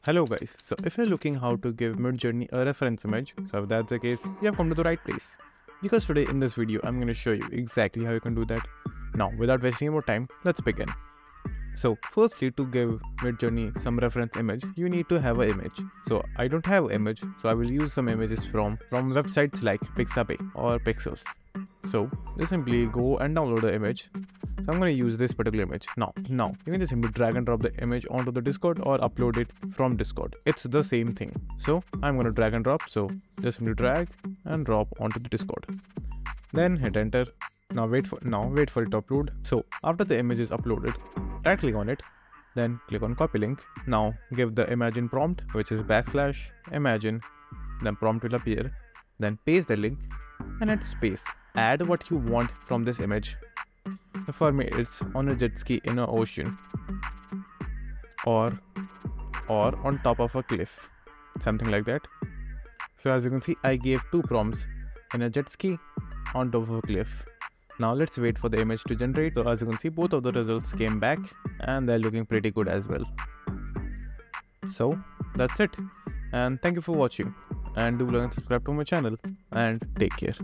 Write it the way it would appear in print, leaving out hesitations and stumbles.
Hello guys, so if you're looking how to give Midjourney a reference image, so if that's the case, you have come to the right place. Because today in this video, I'm going to show you exactly how you can do that. Now, without wasting any more time, let's begin. So firstly, to give Midjourney some reference image, you need to have an image. So I don't have an image, so I will use some images from websites like Pixabay or Pixels. So just simply go and download the image. So I'm going to use this particular image. Now you can just simply drag and drop the image onto the Discord or upload it from Discord. It's the same thing. So I'm going to drag and drop. So just simply drag and drop onto the Discord. Then hit enter. Now wait for it to upload. So after the image is uploaded, right click on it, then click on copy link. Now give the imagine prompt, which is /imagine, then prompt will appear. Then paste the link and hit space. Add what you want from this image. So for me, it's on a jet ski in an ocean, or on top of a cliff, something like that. So as you can see, I gave two prompts: in a jet ski, on top of a cliff. Now let's wait for the image to generate. So as you can see, both of the results came back and they're looking pretty good as well. So that's it, and thank you for watching, and do like and subscribe to my channel, and take care.